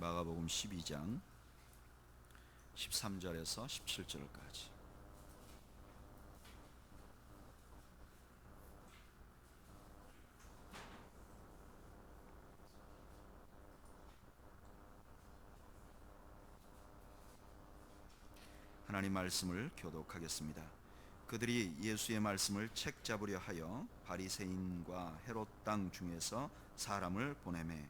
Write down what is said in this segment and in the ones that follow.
마가복음 12장 13절에서 17절까지. 하나님 말씀을 교독하겠습니다. 그들이 예수의 말씀을 책잡으려 하여 바리새인과 헤롯 땅 중에서 사람을 보내매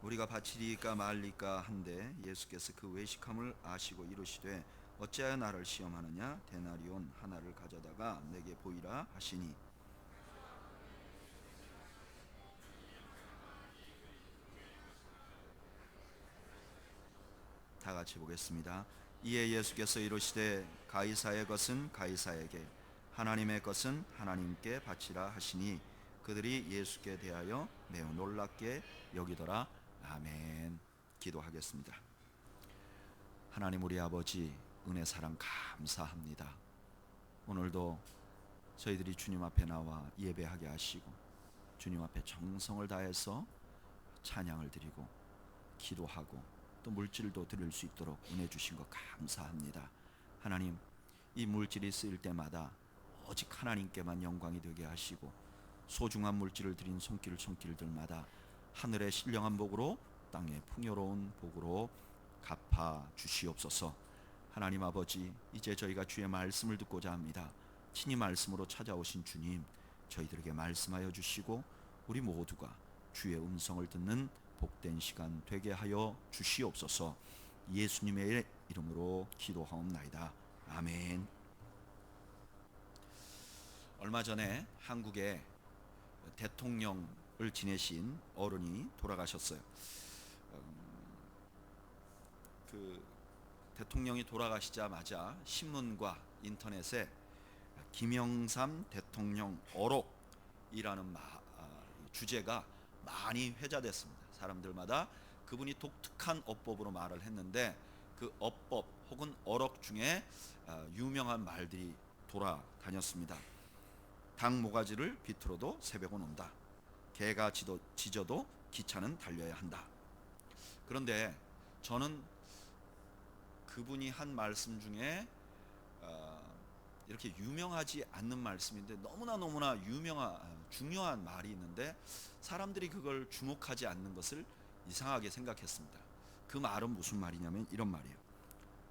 우리가 바치리까 말리까 한데 예수께서 그 외식함을 아시고 이르시되 어찌하여 나를 시험하느냐 데나리온 하나를 가져다가 내게 보이라 하시니 다 같이 보겠습니다. 이에 예수께서 이르시되 가이사의 것은 가이사에게 하나님의 것은 하나님께 바치라 하시니 그들이 예수께 대하여 매우 놀랍게 여기더라. 아멘. 기도하겠습니다. 하나님 우리 아버지 은혜 사랑 감사합니다. 오늘도 저희들이 주님 앞에 나와 예배하게 하시고 주님 앞에 정성을 다해서 찬양을 드리고 기도하고 또 물질도 드릴 수 있도록 은혜 주신 것 감사합니다. 하나님 이 물질이 쓰일 때마다 오직 하나님께만 영광이 되게 하시고 소중한 물질을 드린 손길들마다 하늘의 신령한 복으로 땅의 풍요로운 복으로 갚아 주시옵소서. 하나님 아버지 이제 저희가 주의 말씀을 듣고자 합니다. 친히 말씀으로 찾아오신 주님 저희들에게 말씀하여 주시고 우리 모두가 주의 음성을 듣는 복된 시간 되게 하여 주시옵소서. 예수님의 이름으로 기도하옵나이다. 아멘. 얼마 전에 한국에 대통령을 지내신 어른이 돌아가셨어요. 그 대통령이 돌아가시자마자 신문과 인터넷에 김영삼 대통령 어록이라는 주제가 많이 회자됐습니다. 사람들마다 그분이 독특한 어법으로 말을 했는데 그 어법 혹은 어록 중에 유명한 말들이 돌아다녔습니다. 닭 모가지를 비틀어도 새벽은 온다. 개가 짖어도 기차는 달려야 한다. 그런데 저는 그분이 한 말씀 중에 이렇게 유명하지 않는 말씀인데 너무나 중요한 말이 있는데 사람들이 그걸 주목하지 않는 것을 이상하게 생각했습니다. 그 말은 무슨 말이냐면 이런 말이에요.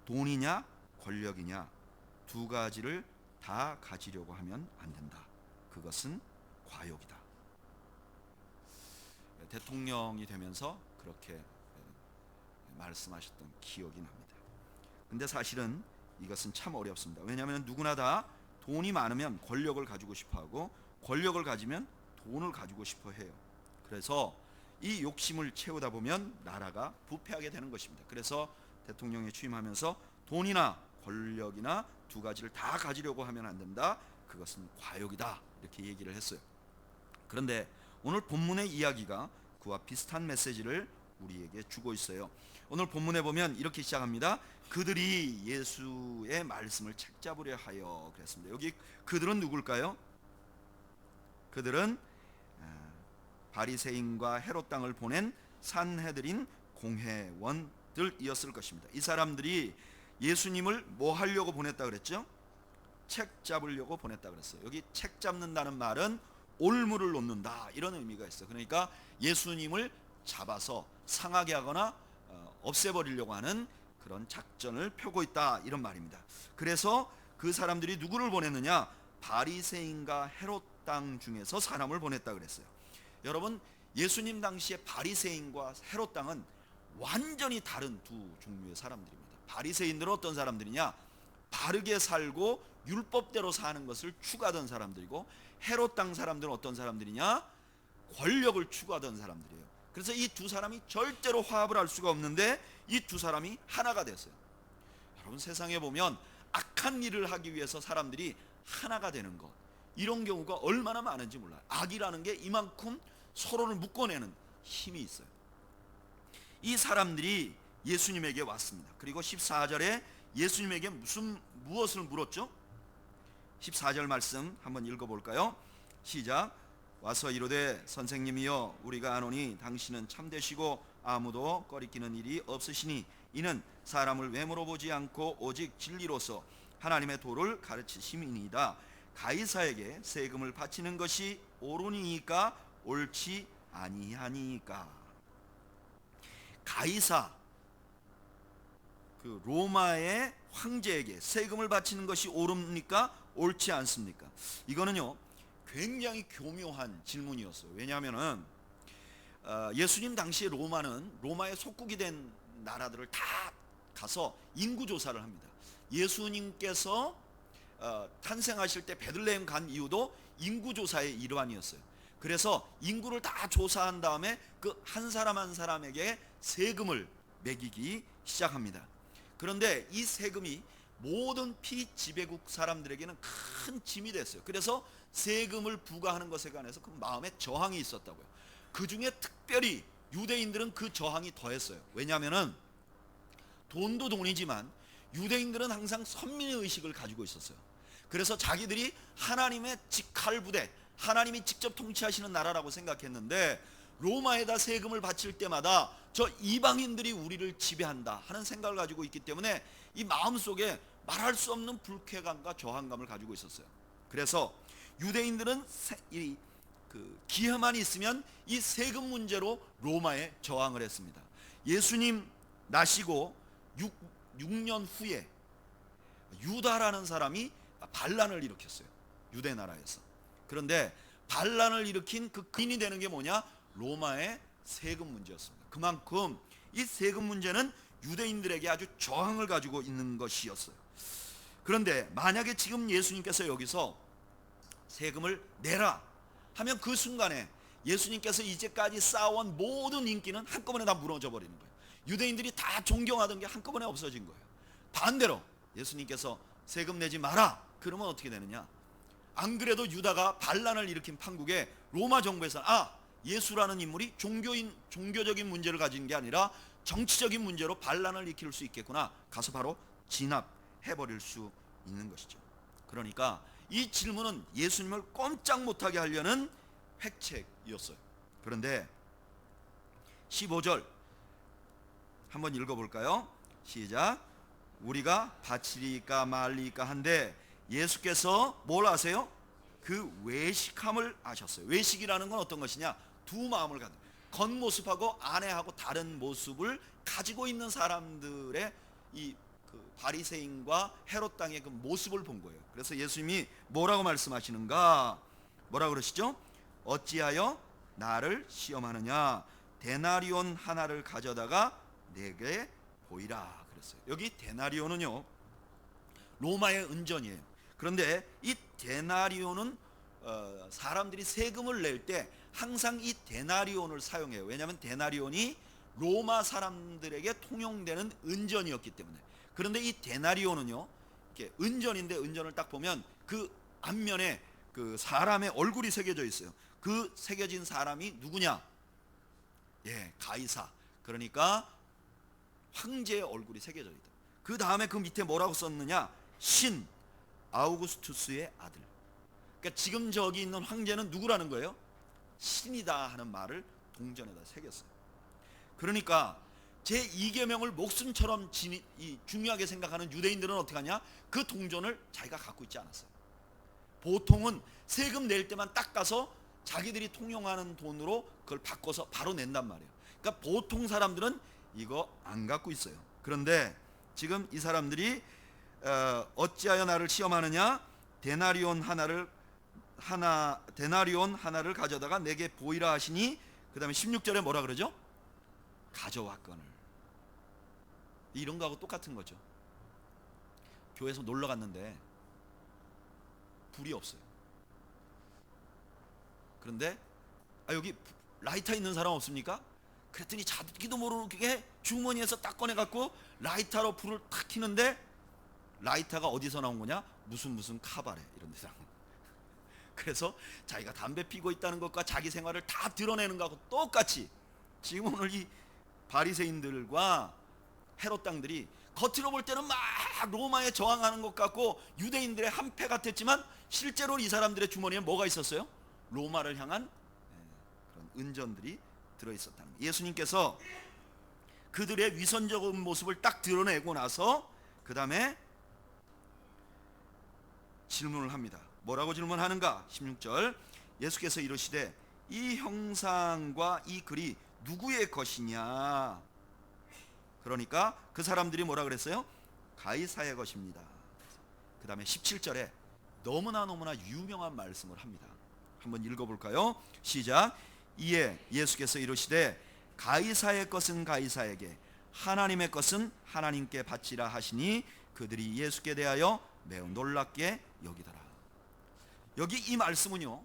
돈이냐 권력이냐 두 가지를 다 가지려고 하면 안 된다. 그것은 과욕이다. 대통령이 되면서 그렇게 말씀하셨던 기억이 납니다. 근데 사실은 이것은 참 어렵습니다. 왜냐하면 누구나 다 돈이 많으면 권력을 가지고 싶어하고 권력을 가지면 돈을 가지고 싶어 해요. 그래서 이 욕심을 채우다 보면 나라가 부패하게 되는 것입니다. 그래서 대통령에 취임하면서 돈이나 권력이나 두 가지를 다 가지려고 하면 안 된다. 그것은 과욕이다. 이렇게 얘기를 했어요. 그런데 오늘 본문의 이야기가 그와 비슷한 메시지를 우리에게 주고 있어요. 오늘 본문에 보면 이렇게 시작합니다. 그들이 예수의 말씀을 책잡으려 하여 그랬습니다. 여기 그들은 누굴까요? 그들은 바리새인과 헤롯 땅을 보낸 산헤드린 공회원들이었을 것입니다. 이 사람들이 예수님을 뭐 하려고 보냈다 그랬죠? 책 잡으려고 보냈다 그랬어요. 여기 책 잡는다는 말은 올무를 놓는다 이런 의미가 있어요. 그러니까 예수님을 잡아서 상하게 하거나 없애버리려고 하는 그런 작전을 펴고 있다 이런 말입니다. 그래서 그 사람들이 누구를 보냈느냐? 바리새인과 헤롯 땅 중에서 사람을 보냈다 그랬어요. 여러분 예수님 당시에 바리새인과 헤롯 땅은 완전히 다른 두 종류의 사람들입니다. 바리새인들은 어떤 사람들이냐? 바르게 살고 율법대로 사는 것을 추구하던 사람들이고 헤롯 땅 사람들은 어떤 사람들이냐? 권력을 추구하던 사람들이에요. 그래서 이 두 사람이 절대로 화합을 할 수가 없는데 이 두 사람이 하나가 됐어요. 여러분 세상에 보면 악한 일을 하기 위해서 사람들이 하나가 되는 것 이런 경우가 얼마나 많은지 몰라요. 악이라는 게 이만큼 서로를 묶어내는 힘이 있어요. 이 사람들이 예수님에게 왔습니다. 그리고 14절에 예수님에게 무엇을 물었죠? 14절 말씀 한번 읽어볼까요? 시작. 와서 이르되 선생님이여 우리가 아노니 당신은 참되시고 아무도 꺼리끼는 일이 없으시니 이는 사람을 외모로 보지 않고 오직 진리로서 하나님의 도를 가르치심이니이다. 가이사에게 세금을 바치는 것이 옳으니까 옳지 아니하니까. 가이사, 그 로마의 황제에게 세금을 바치는 것이 옳습니까? 옳지 않습니까? 이거는요 굉장히 교묘한 질문이었어요. 왜냐하면은 예수님 당시에 로마의 속국이 된 나라들을 다 가서 인구 조사를 합니다. 예수님께서 탄생하실 때 베들레헴 간 이유도 인구 조사의 일환이었어요. 그래서 인구를 다 조사한 다음에 그 한 사람 한 사람에게 세금을 매기기 시작합니다. 그런데 이 세금이 모든 피지배국 사람들에게는 큰 짐이 됐어요. 그래서 세금을 부과하는 것에 관해서 그 마음에 저항이 있었다고요. 그 중에 특별히 유대인들은 그 저항이 더했어요. 왜냐하면 돈도 돈이지만 유대인들은 항상 선민의 의식을 가지고 있었어요. 그래서 자기들이 하나님의 직할 부대, 하나님이 직접 통치하시는 나라라고 생각했는데 로마에다 세금을 바칠 때마다 저 이방인들이 우리를 지배한다 하는 생각을 가지고 있기 때문에 이 마음속에 말할 수 없는 불쾌감과 저항감을 가지고 있었어요. 그래서 유대인들은 기회만 있으면 이 세금 문제로 로마에 저항을 했습니다. 예수님 나시고 6년 후에 유다라는 사람이 반란을 일으켰어요. 유대 나라에서. 그런데 반란을 일으킨 그 근인이 되는 게 뭐냐? 로마의 세금 문제였습니다. 그만큼 이 세금 문제는 유대인들에게 아주 저항을 가지고 있는 것이었어요. 그런데 만약에 지금 예수님께서 여기서 세금을 내라 하면 그 순간에 예수님께서 이제까지 쌓아온 모든 인기는 한꺼번에 다 무너져 버리는 거예요. 유대인들이 다 존경하던 게 한꺼번에 없어진 거예요. 반대로 예수님께서 세금 내지 마라 그러면 어떻게 되느냐? 안 그래도 유다가 반란을 일으킨 판국에 로마 정부에서 예수라는 인물이 종교적인 문제를 가진 게 아니라 정치적인 문제로 반란을 일으킬 수 있겠구나, 가서 바로 진압해버릴 수 있는 것이죠. 그러니까 이 질문은 예수님을 꼼짝 못하게 하려는 획책이었어요. 그런데 15절 한번 읽어볼까요? 시작. 우리가 바치리까 말리까 한데 예수께서 뭘 아세요? 그 외식함을 아셨어요. 외식이라는 건 어떤 것이냐? 두 마음을 갖는, 겉모습하고 안에하고 다른 모습을 가지고 있는 사람들의 이 바리새인과 헤롯 당의 그 모습을 본 거예요. 그래서 예수님이 뭐라고 말씀하시는가? 뭐라 그러시죠? 어찌하여 나를 시험하느냐? 데나리온 하나를 가져다가 내게 보이라 그랬어요. 여기 데나리온은요 로마의 은전이에요. 그런데 이 데나리온은 사람들이 세금을 낼 때 항상 이 데나리온을 사용해요. 왜냐하면 데나리온이 로마 사람들에게 통용되는 은전이었기 때문에. 그런데 이 데나리온은요 이렇게 은전인데, 은전을 딱 보면 그 앞면에 그 사람의 얼굴이 새겨져 있어요. 그 새겨진 사람이 누구냐? 가이사. 그러니까 황제의 얼굴이 새겨져 있다. 그 다음에 그 밑에 뭐라고 썼느냐? 신 아우구스투스의 아들. 그러니까 지금 저기 있는 황제는 누구라는 거예요? 신이다 하는 말을 동전에다 새겼어요. 그러니까 제2계명을 목숨처럼 중요하게 생각하는 유대인들은 어떻게 하냐? 그 동전을 자기가 갖고 있지 않았어요. 보통은 세금 낼 때만 딱 가서 자기들이 통용하는 돈으로 그걸 바꿔서 바로 낸단 말이에요. 그러니까 보통 사람들은 이거 안 갖고 있어요. 그런데 지금 이 사람들이 어찌하여 나를 시험하느냐? 데나리온 하나를 가져다가 내게 보이라 하시니, 그 다음에 16절에 뭐라 그러죠? 가져왔거늘. 이런 거하고 똑같은 거죠. 교회에서 놀러 갔는데 불이 없어요. 그런데 여기 라이터 있는 사람 없습니까? 그랬더니 자기도 모르게 주머니에서 딱 꺼내갖고 라이터로 불을 탁 켜는데, 라이터가 어디서 나온 거냐? 무슨 카바레 이런 데서. 그래서 자기가 담배 피고 있다는 것과 자기 생활을 다 드러내는 것하고 똑같이 지금 오늘 이 바리새인들과 헤롯 당들이 겉으로 볼 때는 막 로마에 저항하는 것 같고 유대인들의 한패 같았지만 실제로 이 사람들의 주머니에 뭐가 있었어요? 로마를 향한 그런 은전들이 들어있었다는 거예요. 예수님께서 그들의 위선적인 모습을 딱 드러내고 나서 그 다음에 질문을 합니다. 뭐라고 질문하는가? 16절 예수께서 이르시되 이 형상과 이 글이 누구의 것이냐? 그러니까 그 사람들이 뭐라 그랬어요? 가이사의 것입니다. 그 다음에 17절에 너무나 유명한 말씀을 합니다. 한번 읽어볼까요? 시작. 이에 예수께서 이르시되 가이사의 것은 가이사에게 하나님의 것은 하나님께 바치라 하시니 그들이 예수께 대하여 매우 놀랍게 여기더라. 여기 이 말씀은요,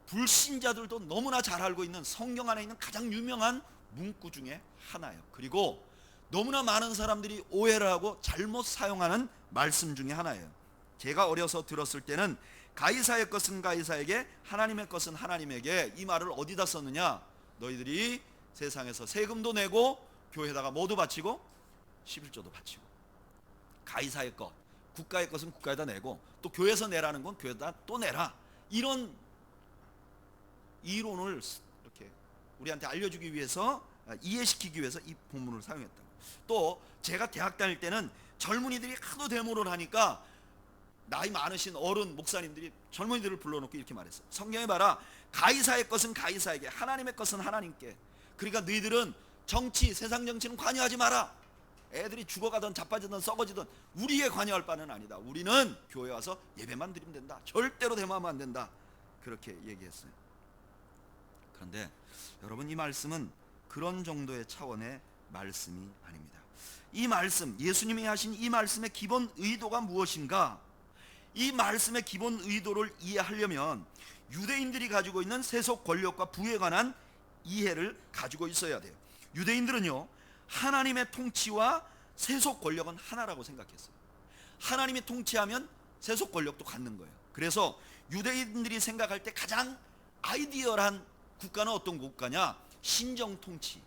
불신자들도 너무나 잘 알고 있는 성경 안에 있는 가장 유명한 문구 중에 하나예요. 그리고 너무나 많은 사람들이 오해를 하고 잘못 사용하는 말씀 중에 하나예요. 제가 어려서 들었을 때는 가이사의 것은 가이사에게 하나님의 것은 하나님에게, 이 말을 어디다 썼느냐? 너희들이 세상에서 세금도 내고 교회에다가 모두 바치고 11조도 바치고, 가이사의 것, 국가의 것은 국가에다 내고 또 교회에서 내라는 건 교회에다 또 내라, 이런 이론을 이렇게 우리한테 알려주기 위해서, 이해시키기 위해서 이 본문을 사용했다고. 또 제가 대학 다닐 때는 젊은이들이 하도 데모를 하니까 나이 많으신 어른 목사님들이 젊은이들을 불러놓고 이렇게 말했어요. 성경에 봐라, 가이사의 것은 가이사에게, 하나님의 것은 하나님께. 그러니까 너희들은 정치, 세상 정치는 관여하지 마라. 애들이 죽어가든 자빠지든 썩어지든 우리에 관여할 바는 아니다. 우리는 교회 와서 예배만 드리면 된다. 절대로 데모하면 안 된다. 그렇게 얘기했어요. 그런데 여러분, 이 말씀은 그런 정도의 차원의 말씀이 아닙니다. 이 말씀, 예수님이 하신 이 말씀의 기본 의도가 무엇인가? 이 말씀의 기본 의도를 이해하려면 유대인들이 가지고 있는 세속 권력과 부에 관한 이해를 가지고 있어야 돼요. 유대인들은요, 하나님의 통치와 세속 권력은 하나라고 생각했어요. 하나님이 통치하면 세속 권력도 갖는 거예요. 그래서 유대인들이 생각할 때 가장 아이디얼한 국가는 어떤 국가냐? 신정 통치.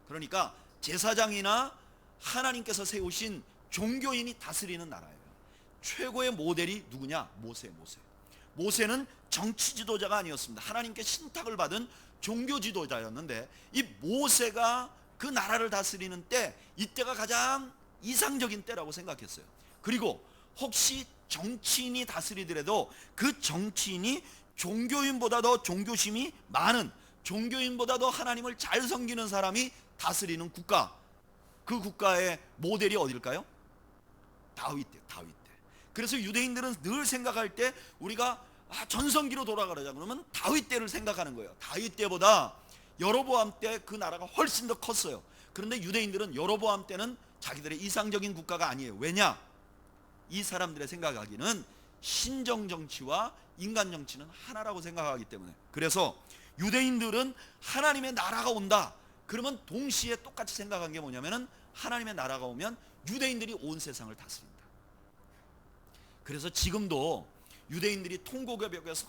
그러니까 제사장이나 하나님께서 세우신 종교인이 다스리는 나라예요. 최고의 모델이 누구냐? 모세는 정치 지도자가 아니었습니다. 하나님께 신탁을 받은 종교 지도자였는데, 이 모세가 그 나라를 다스리는 때, 이때가 가장 이상적인 때라고 생각했어요. 그리고 혹시 정치인이 다스리더라도 그 정치인이 종교인보다 더 종교심이 많은, 종교인보다 더 하나님을 잘 섬기는 사람이 다스리는 국가, 그 국가의 모델이 어딜까요? 다윗 때. 그래서 유대인들은 늘 생각할 때 우리가 전성기로 돌아가자 그러면 다윗 때를 생각하는 거예요. 다윗 때보다 여로보암 때 그 나라가 훨씬 더 컸어요. 그런데 유대인들은 여로보암 때는 자기들의 이상적인 국가가 아니에요. 왜냐? 이 사람들의 생각하기는 신정 정치와 인간 정치는 하나라고 생각하기 때문에. 그래서 유대인들은 하나님의 나라가 온다 그러면 동시에 똑같이 생각한 게 뭐냐면은, 하나님의 나라가 오면 유대인들이 온 세상을 다스린다. 그래서 지금도 유대인들이 통곡의 벽에서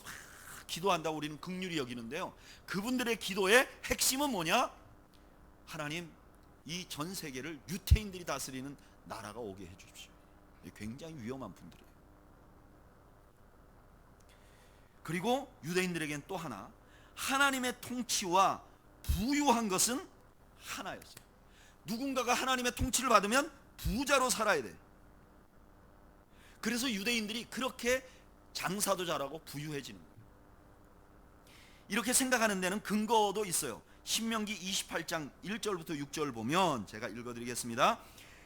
기도한다고 우리는 긍휼히 여기는데요, 그분들의 기도의 핵심은 뭐냐? 하나님, 이 전 세계를 유대인들이 다스리는 나라가 오게 해주십시오. 굉장히 위험한 분들이에요. 그리고 유대인들에겐 또 하나, 하나님의 통치와 부유한 것은 하나였어요. 누군가가 하나님의 통치를 받으면 부자로 살아야 돼. 그래서 유대인들이 그렇게 장사도 잘하고 부유해지는 거예요. 이렇게 생각하는 데는 근거도 있어요. 신명기 28장 1절부터 6절 보면 제가 읽어드리겠습니다.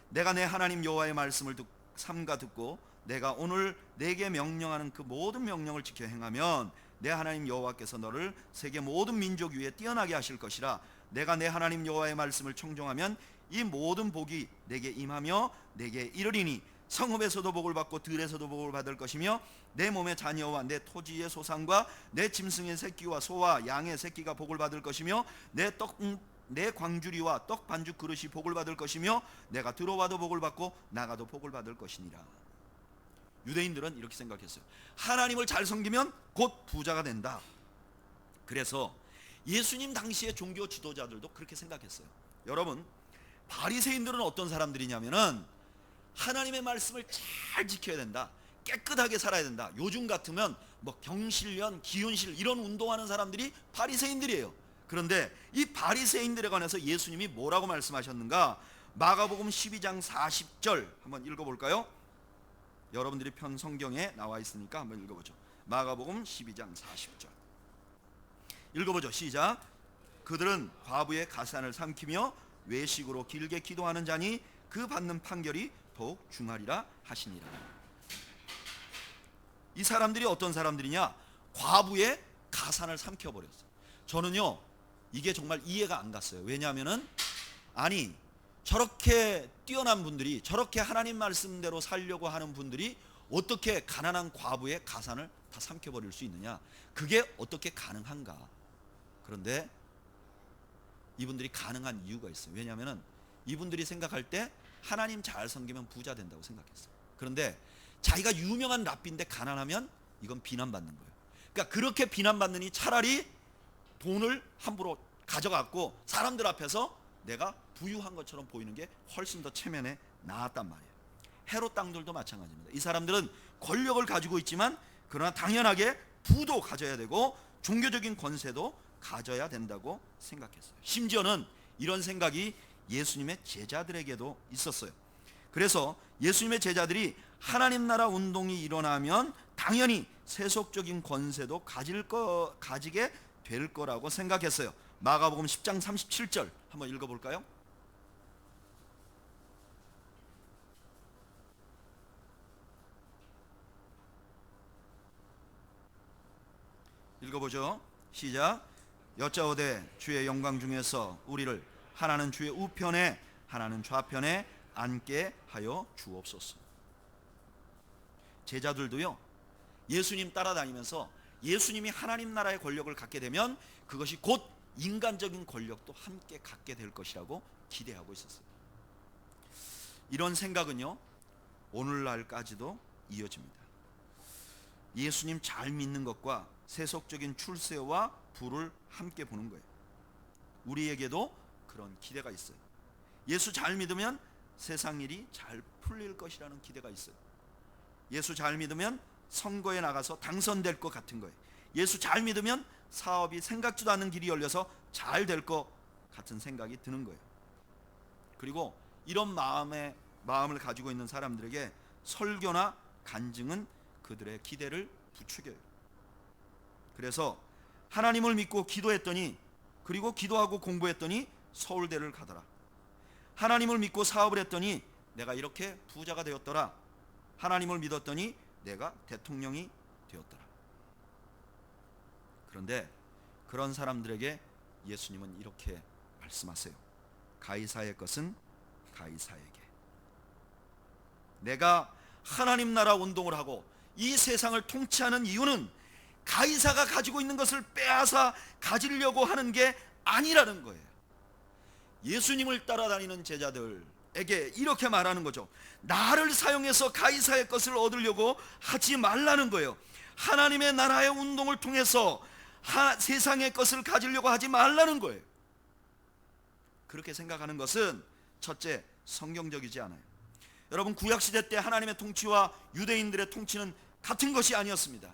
내가 내 하나님 여호와의 말씀을 삼가 듣고 내가 오늘 내게 명령하는 그 모든 명령을 지켜 행하면 내 하나님 여호와께서 너를 세계 모든 민족 위에 뛰어나게 하실 것이라. 내가 내 하나님 여호와의 말씀을 청종하면 이 모든 복이 내게 임하며 내게 이르리니 성읍에서도 복을 받고 들에서도 복을 받을 것이며 내 몸의 자녀와 내 토지의 소산과 내 짐승의 새끼와 소와 양의 새끼가 복을 받을 것이며 내 광주리와 떡 반죽 그릇이 복을 받을 것이며 내가 들어와도 복을 받고 나가도 복을 받을 것이니라. 유대인들은 이렇게 생각했어요. 하나님을 잘 섬기면 곧 부자가 된다. 그래서 예수님 당시의 종교 지도자들도 그렇게 생각했어요. 여러분, 바리새인들은 어떤 사람들이냐면은 하나님의 말씀을 잘 지켜야 된다, 깨끗하게 살아야 된다. 요즘 같으면 뭐 경실련, 기운실 이런 운동하는 사람들이 바리새인들이에요. 그런데 이 바리새인들에 관해서 예수님이 뭐라고 말씀하셨는가? 마가복음 12장 40절 한번 읽어볼까요? 여러분들이 편 성경에 나와 있으니까 한번 읽어보죠. 마가복음 12장 40절 읽어보죠. 시작. 그들은 과부의 가산을 삼키며 외식으로 길게 기도하는 자니 그 받는 판결이 더욱 중하리라 하시니라. 이 사람들이 어떤 사람들이냐? 과부의 가산을 삼켜버렸어요. 저는요 이게 정말 이해가 안 갔어요. 왜냐하면은 아니 저렇게 뛰어난 분들이, 저렇게 하나님 말씀대로 살려고 하는 분들이 어떻게 가난한 과부의 가산을 다 삼켜버릴 수 있느냐? 그게 어떻게 가능한가? 그런데 이분들이 가능한 이유가 있어요. 왜냐하면 이분들이 생각할 때 하나님 잘 섬기면 부자 된다고 생각했어요. 그런데 자기가 유명한 랍비인데 가난하면 이건 비난받는 거예요. 그러니까 그렇게 비난받느니 차라리 돈을 함부로 가져갔고 사람들 앞에서 내가 부유한 것처럼 보이는 게 훨씬 더 체면에 나았단 말이에요. 헤롯 땅들도 마찬가지입니다. 이 사람들은 권력을 가지고 있지만 그러나 당연하게 부도 가져야 되고 종교적인 권세도 가져야 된다고 생각했어요. 심지어는 이런 생각이 예수님의 제자들에게도 있었어요. 그래서 예수님의 제자들이 하나님 나라 운동이 일어나면 당연히 세속적인 권세도 가지게 될 거라고 생각했어요. 마가복음 10장 37절 한번 읽어볼까요? 읽어보죠. 시작. 여짜오되 주의 영광 중에서 우리를 하나는 주의 우편에 하나는 좌편에 앉게 하여 주옵소서. 제자들도요 예수님 따라다니면서 예수님이 하나님 나라의 권력을 갖게 되면 그것이 곧 인간적인 권력도 함께 갖게 될 것이라고 기대하고 있었어요. 이런 생각은요 오늘날까지도 이어집니다. 예수님 잘 믿는 것과 세속적인 출세와 부를 함께 보는 거예요. 우리에게도 그런 기대가 있어요. 예수 잘 믿으면 세상 일이 잘 풀릴 것이라는 기대가 있어요. 예수 잘 믿으면 선거에 나가서 당선될 것 같은 거예요. 예수 잘 믿으면 사업이 생각지도 않는 길이 열려서 잘 될 것 같은 생각이 드는 거예요. 그리고 이런 마음을 가지고 있는 사람들에게 설교나 간증은 그들의 기대를 부추겨요. 그래서 하나님을 믿고 기도했더니, 그리고 기도하고 공부했더니 서울대를 가더라. 하나님을 믿고 사업을 했더니 내가 이렇게 부자가 되었더라. 하나님을 믿었더니 내가 대통령이 되었더라. 그런데 그런 사람들에게 예수님은 이렇게 말씀하세요. 가이사의 것은 가이사에게. 내가 하나님 나라 운동을 하고 이 세상을 통치하는 이유는 가이사가 가지고 있는 것을 빼앗아 가지려고 하는 게 아니라는 거예요. 예수님을 따라다니는 제자들에게 이렇게 말하는 거죠. 나를 사용해서 가이사의 것을 얻으려고 하지 말라는 거예요. 하나님의 나라의 운동을 통해서 세상의 것을 가지려고 하지 말라는 거예요. 그렇게 생각하는 것은 첫째, 성경적이지 않아요. 여러분, 구약시대 때 하나님의 통치와 유대인들의 통치는 같은 것이 아니었습니다.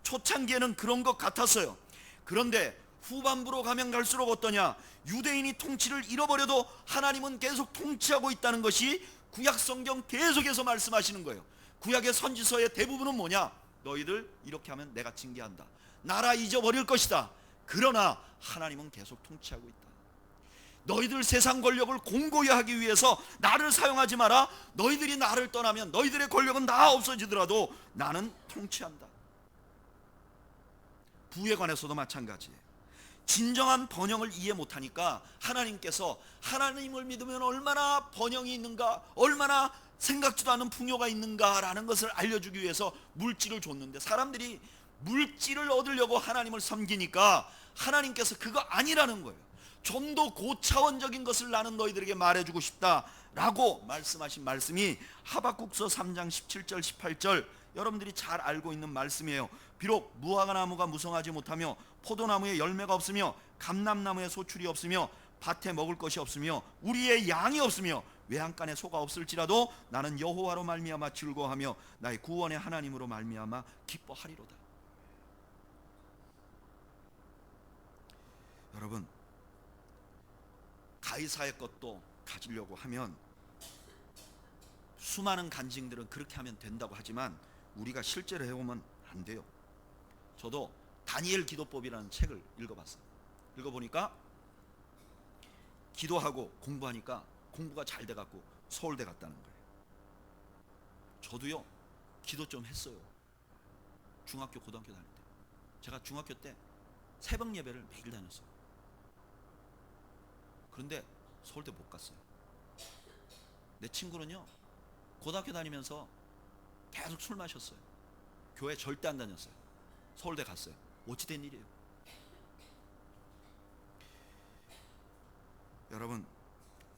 초창기에는 그런 것 같았어요. 그런데 후반부로 가면 갈수록 어떠냐? 유대인이 통치를 잃어버려도 하나님은 계속 통치하고 있다는 것이 구약 성경 계속해서 말씀하시는 거예요. 구약의 선지서의 대부분은 뭐냐? 너희들 이렇게 하면 내가 징계한다. 나라 잊어버릴 것이다. 그러나 하나님은 계속 통치하고 있다. 너희들 세상 권력을 공고히 하기 위해서 나를 사용하지 마라. 너희들이 나를 떠나면 너희들의 권력은 다 없어지더라도 나는 통치한다. 부에 관해서도 마찬가지예요. 진정한 번영을 이해 못하니까 하나님께서 하나님을 믿으면 얼마나 번영이 있는가, 얼마나 생각지도 않은 풍요가 있는가라는 것을 알려주기 위해서 물질을 줬는데, 사람들이 물질을 얻으려고 하나님을 섬기니까 하나님께서 그거 아니라는 거예요. 좀 더 고차원적인 것을 나는 너희들에게 말해주고 싶다라고 말씀하신 말씀이 하박국서 3장 17절 18절 여러분들이 잘 알고 있는 말씀이에요. 비록 무화과나무가 무성하지 못하며 포도나무에 열매가 없으며 감람나무에 소출이 없으며 밭에 먹을 것이 없으며 우리의 양이 없으며 외양간에 소가 없을지라도 나는 여호와로 말미암아 즐거워하며 나의 구원의 하나님으로 말미암아 기뻐하리로다. 여러분, 가이사의 것도 가지려고 하면 수많은 간증들은 그렇게 하면 된다고 하지만 우리가 실제로 해보면 안 돼요. 저도 다니엘 기도법이라는 책을 읽어봤어요. 읽어보니까 기도하고 공부하니까 공부가 잘 돼갖고 서울대 갔다는 거예요. 저도요 기도 좀 했어요. 중학교 고등학교 다닐 때. 제가 중학교 때 새벽 예배를 매일 다녔어요. 그런데 서울대 못 갔어요. 내 친구는요 고등학교 다니면서 계속 술 마셨어요. 교회 절대 안 다녔어요. 서울대 갔어요. 어찌 된 일이에요? 여러분,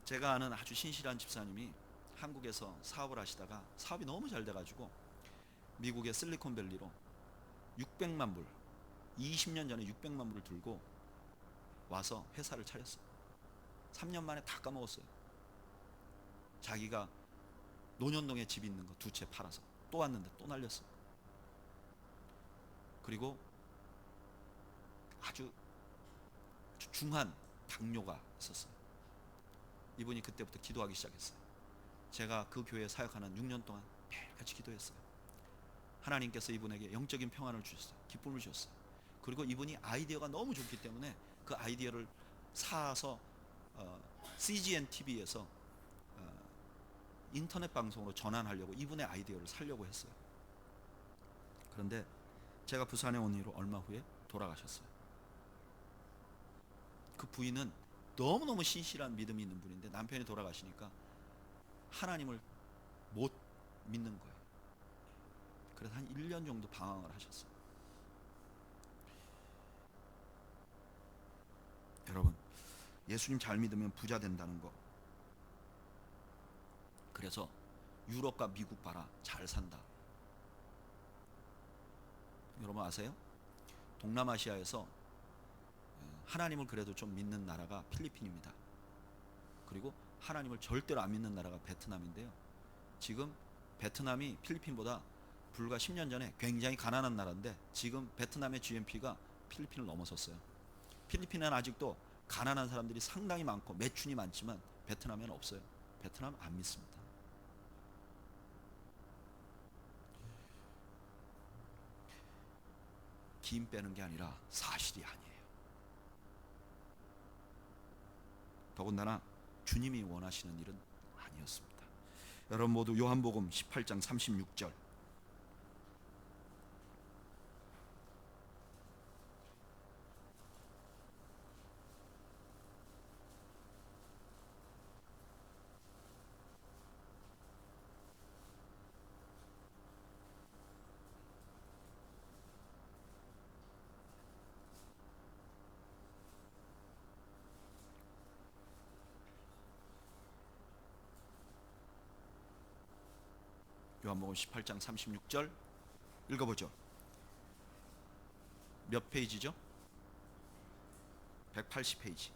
제가 아는 아주 신실한 집사님이 한국에서 사업을 하시다가 사업이 너무 잘 돼가지고 미국의 실리콘밸리로 600만 불, 20년 전에 600만 불을 들고 와서 회사를 차렸어요. 3년 만에 다 까먹었어요. 자기가 논현동에 집 있는 거 2채 팔아서 또 왔는데 또 날렸어요. 그리고 아주 중한 당뇨가 있었어요. 이분이 그때부터 기도하기 시작했어요. 제가 그 교회에 사역하는 6년 동안 매일같이 기도했어요. 하나님께서 이분에게 영적인 평안을 주셨어요. 기쁨을 주셨어요. 그리고 이분이 아이디어가 너무 좋기 때문에 그 아이디어를 사서 CGN TV에서 인터넷 방송으로 전환하려고 이분의 아이디어를 살려고 했어요. 그런데 제가 부산에 온 이후로 얼마 후에 돌아가셨어요. 그 부인은 너무너무 신실한 믿음이 있는 분인데 남편이 돌아가시니까 하나님을 못 믿는 거예요. 그래서 한 1년 정도 방황을 하셨어요. 여러분, 예수님 잘 믿으면 부자 된다는 거. 그래서 유럽과 미국 봐라, 잘 산다. 여러분 아세요? 동남아시아에서 하나님을 그래도 좀 믿는 나라가 필리핀입니다. 그리고 하나님을 절대로 안 믿는 나라가 베트남인데요. 지금 베트남이 필리핀보다 불과 10년 전에 굉장히 가난한 나라인데 지금 베트남의 GNP가 필리핀을 넘어섰어요. 필리핀은 아직도 가난한 사람들이 상당히 많고 매춘이 많지만 베트남에는 없어요. 베트남 안 믿습니다. 김 빼는 게 아니라 사실이 아니에요. 더군다나 주님이 원하시는 일은 아니었습니다. 여러분 모두 요한복음 18장 36절 요한복음 18장 36절 읽어보죠. 몇 페이지죠? 180페이지.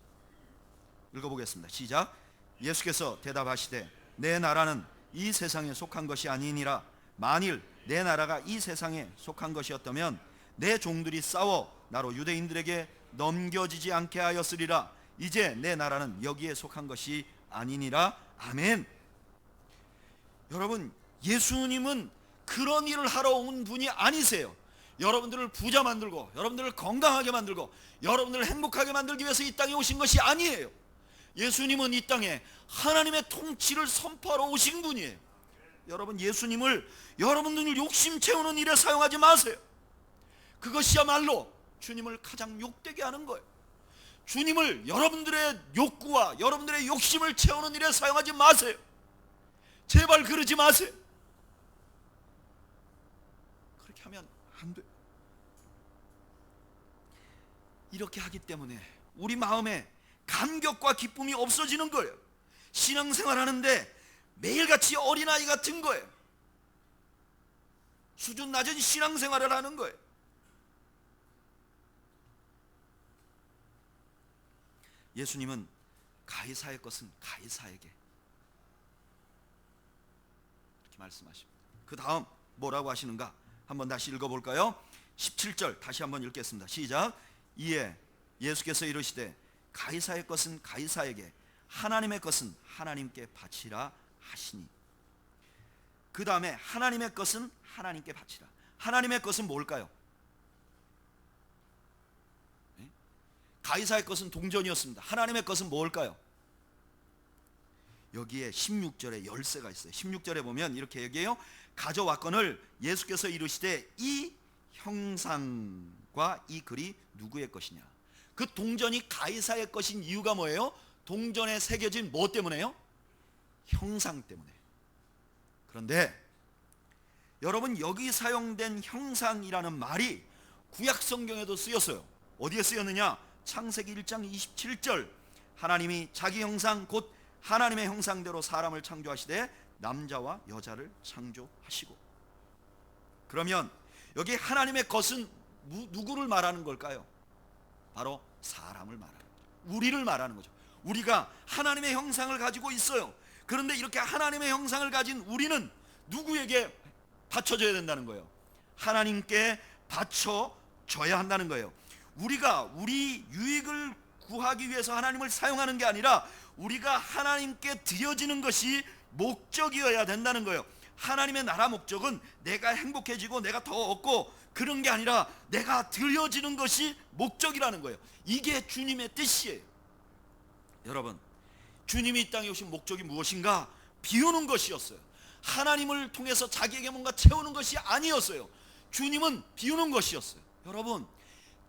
읽어보겠습니다. 시작. 예수께서 대답하시되 내 나라는 이 세상에 속한 것이 아니니라. 만일 내 나라가 이 세상에 속한 것이었다면 내 종들이 싸워 나로 유대인들에게 넘겨지지 않게 하였으리라. 이제 내 나라는 여기에 속한 것이 아니니라. 아멘. 여러분, 예수님은 그런 일을 하러 온 분이 아니세요. 여러분들을 부자 만들고 여러분들을 건강하게 만들고 여러분들을 행복하게 만들기 위해서 이 땅에 오신 것이 아니에요. 예수님은 이 땅에 하나님의 통치를 선포하러 오신 분이에요. 여러분, 예수님을 여러분들 욕심 채우는 일에 사용하지 마세요. 그것이야말로 주님을 가장 욕되게 하는 거예요. 주님을 여러분들의 욕구와 여러분들의 욕심을 채우는 일에 사용하지 마세요. 제발 그러지 마세요. 그렇게 하면 안 돼요. 이렇게 하기 때문에 우리 마음에 감격과 기쁨이 없어지는 거예요. 신앙생활 하는데 매일같이 어린아이 같은 거예요. 수준 낮은 신앙생활을 하는 거예요. 예수님은 가이사의 것은 가이사에게 이렇게 말씀하십니다. 그 다음 뭐라고 하시는가 한번 다시 읽어볼까요? 17절 다시 한번 읽겠습니다. 시작. 이에 예수께서 이르시되 가이사의 것은 가이사에게 하나님의 것은 하나님께 바치라 하시니. 그 다음에 하나님의 것은 하나님께 바치라. 하나님의 것은 뭘까요? 가이사의 것은 동전이었습니다. 하나님의 것은 뭘까요? 여기에 16절에 열쇠가 있어요. 16절에 보면 이렇게 얘기해요. 가져왔거늘 예수께서 이르시되 이 형상과 이 글이 누구의 것이냐. 그 동전이 가이사의 것인 이유가 뭐예요? 동전에 새겨진 뭐 때문에요? 형상 때문에. 그런데 여러분, 여기 사용된 형상이라는 말이 구약 성경에도 쓰였어요. 어디에 쓰였느냐? 창세기 1장 27절. 하나님이 자기 형상 곧 하나님의 형상대로 사람을 창조하시되 남자와 여자를 창조하시고. 그러면 여기 하나님의 것은 누구를 말하는 걸까요? 바로 사람을 말하는 거죠. 우리를 말하는 거죠. 우리가 하나님의 형상을 가지고 있어요. 그런데 이렇게 하나님의 형상을 가진 우리는 누구에게 바쳐줘야 된다는 거예요? 하나님께 바쳐줘야 한다는 거예요. 우리가 우리 유익을 구하기 위해서 하나님을 사용하는 게 아니라 우리가 하나님께 드려지는 것이 목적이어야 된다는 거예요. 하나님의 나라 목적은 내가 행복해지고 내가 더 얻고 그런 게 아니라 내가 드려지는 것이 목적이라는 거예요. 이게 주님의 뜻이에요. 여러분, 주님이 이 땅에 오신 목적이 무엇인가? 비우는 것이었어요. 하나님을 통해서 자기에게 뭔가 채우는 것이 아니었어요. 주님은 비우는 것이었어요. 여러분,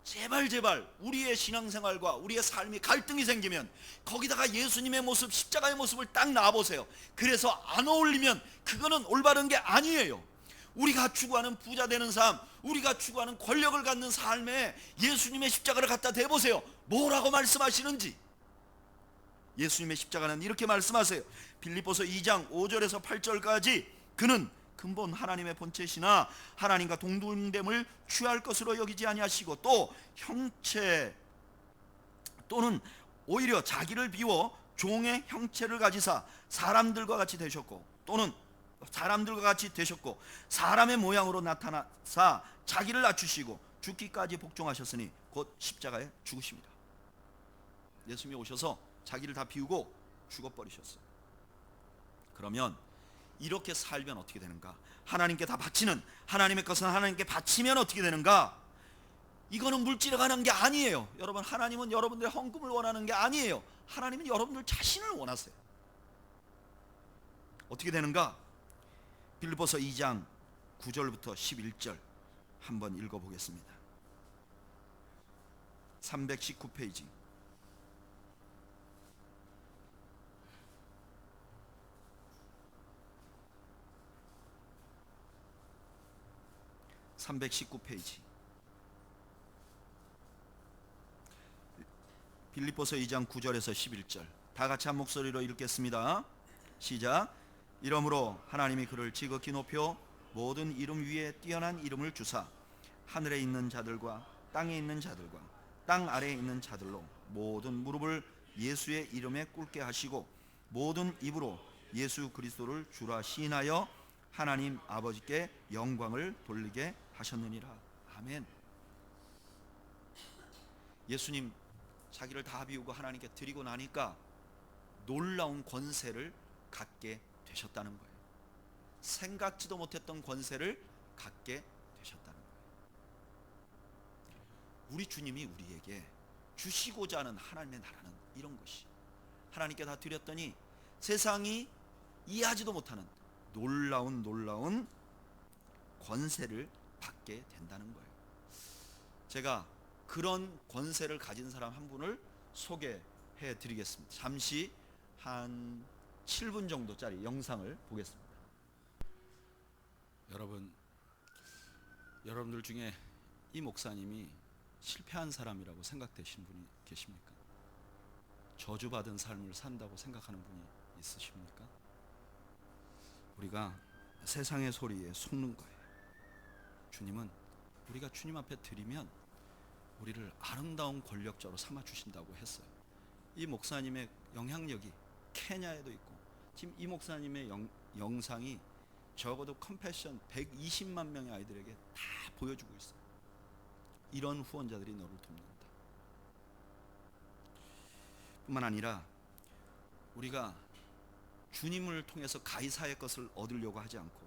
제발 우리의 신앙생활과 우리의 삶이 갈등이 생기면 거기다가 예수님의 모습, 십자가의 모습을 딱 놔보세요. 그래서 안 어울리면 그거는 올바른 게 아니에요. 우리가 추구하는 부자 되는 삶, 우리가 추구하는 권력을 갖는 삶에 예수님의 십자가를 갖다 대보세요. 뭐라고 말씀하시는지. 예수님의 십자가는 이렇게 말씀하세요. 빌립보서 2장 5절에서 8절까지 그는 근본 하나님의 본체시나 하나님과 동등됨을 취할 것으로 여기지 아니하시고 또 형체 또는 오히려 자기를 비워 종의 형체를 가지사 사람들과 같이 되셨고 또는 사람들과 같이 되셨고 사람의 모양으로 나타나사 자기를 낮추시고 죽기까지 복종하셨으니 곧 십자가에 죽으십니다. 예수님이 오셔서 자기를 다 비우고 죽어버리셨어요. 그러면 이렇게 살면 어떻게 되는가? 하나님께 다 바치는, 하나님의 것은 하나님께 바치면 어떻게 되는가? 이거는 물질에 관한 게 아니에요. 여러분, 하나님은 여러분들의 헌금을 원하는 게 아니에요. 하나님은 여러분들 자신을 원하세요. 어떻게 되는가? 빌립보서 2장 9절부터 11절 한번 읽어보겠습니다. 319페이지. (319페이지) 빌립보서 2장 9절에서 11절 다 같이 한 목소리로 읽겠습니다. 시작. 이러므로 하나님이 그를 지극히 높여 모든 이름 위에 뛰어난 이름을 주사 하늘에 있는 자들과 땅에 있는 자들과 땅 아래에 있는 자들로 모든 무릎을 예수의 이름에 꿇게 하시고 모든 입으로 예수 그리스도를 주라 시인하여 하나님 아버지께 영광을 돌리게 하셨느니라. 아멘. 예수님 자기를 다 비우고 하나님께 드리고 나니까 놀라운 권세를 갖게 되셨다는 거예요. 생각지도 못했던 권세를 갖게 되셨다는 거예요. 우리 주님이 우리에게 주시고자 하는 하나님의 나라는 이런 것이, 하나님께 다 드렸더니 세상이 이해하지도 못하는 놀라운 권세를 받게 된다는 거예요. 제가 그런 권세를 가진 사람 한 분을 소개해 드리겠습니다. 잠시 한 7분 정도짜리 영상을 보겠습니다. 여러분들 중에 이 목사님이 실패한 사람이라고 생각되시는 분이 계십니까? 저주받은 삶을 산다고 생각하는 분이 있으십니까? 우리가 세상의 소리에 속는 거예요. 주님은 우리가 주님 앞에 드리면 우리를 아름다운 권력자로 삼아 주신다고 했어요. 이 목사님의 영향력이 케냐에도 있고, 지금 이 목사님의 영상이 적어도 컴패션 120만 명의 아이들에게 다 보여주고 있어요. 이런 후원자들이 너를 돕는다. 뿐만 아니라 우리가 주님을 통해서 가이사의 것을 얻으려고 하지 않고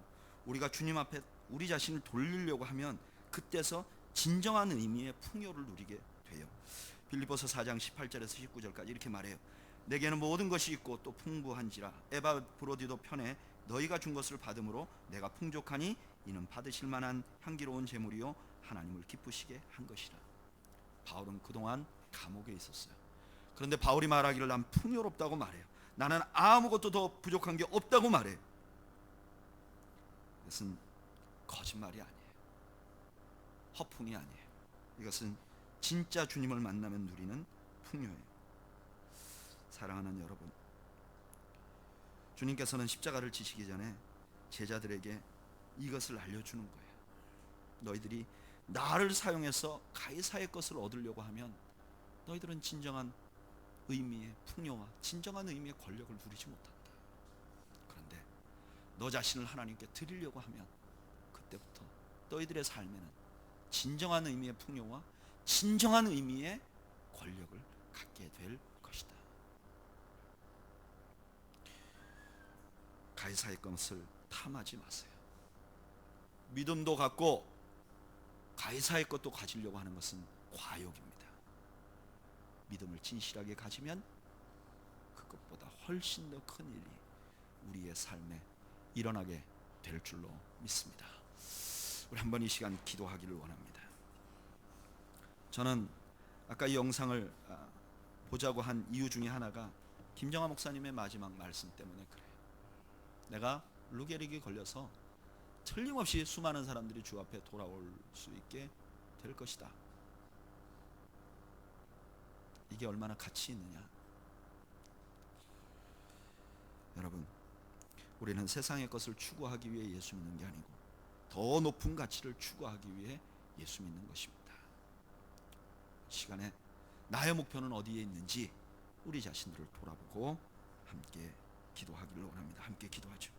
우리가 주님 앞에 우리 자신을 돌리려고 하면 그때서 진정한 의미의 풍요를 누리게 돼요. 빌립보서 4장 18절에서 19절까지 이렇게 말해요. 내게는 모든 것이 있고 또 풍부한지라 에바브로디도 편에 너희가 준 것을 받음으로 내가 풍족하니 이는 받으실 만한 향기로운 제물이요 하나님을 기쁘시게 한 것이라. 바울은 그동안 감옥에 있었어요. 그런데 바울이 말하기를 난 풍요롭다고 말해요. 나는 아무것도 더 부족한 게 없다고 말해요. 이것은 거짓말이 아니에요. 허풍이 아니에요. 이것은 진짜 주님을 만나면 누리는 풍요예요. 사랑하는 여러분, 주님께서는 십자가를 지시기 전에 제자들에게 이것을 알려주는 거예요. 너희들이 나를 사용해서 가이사의 것을 얻으려고 하면 너희들은 진정한 의미의 풍요와 진정한 의미의 권력을 누리지 못한다. 그런데 너 자신을 하나님께 드리려고 하면 그때부터 너희들의 삶에는 진정한 의미의 풍요와 진정한 의미의 권력을 갖게 될 것이다. 가이사의 것을 탐하지 마세요. 믿음도 갖고 가이사의 것도 가지려고 하는 것은 과욕입니다. 믿음을 진실하게 가지면 그것보다 훨씬 더 큰 일이 우리의 삶에 일어나게 될 줄로 믿습니다. 우리 한번 이 시간 기도하기를 원합니다. 저는 아까 이 영상을 보자고 한 이유 중에 하나가 김정하 목사님의 마지막 말씀 때문에 그래요. 내가 루게릭이 걸려서 틀림없이 수많은 사람들이 주 앞에 돌아올 수 있게 될 것이다. 이게 얼마나 가치 있느냐. 여러분, 우리는 세상의 것을 추구하기 위해 예수 믿는 게 아니고 더 높은 가치를 추구하기 위해 예수 믿는 것입니다. 시간에 나의 목표는 어디에 있는지 우리 자신들을 돌아보고 함께 기도하기를 원합니다. 함께 기도하죠.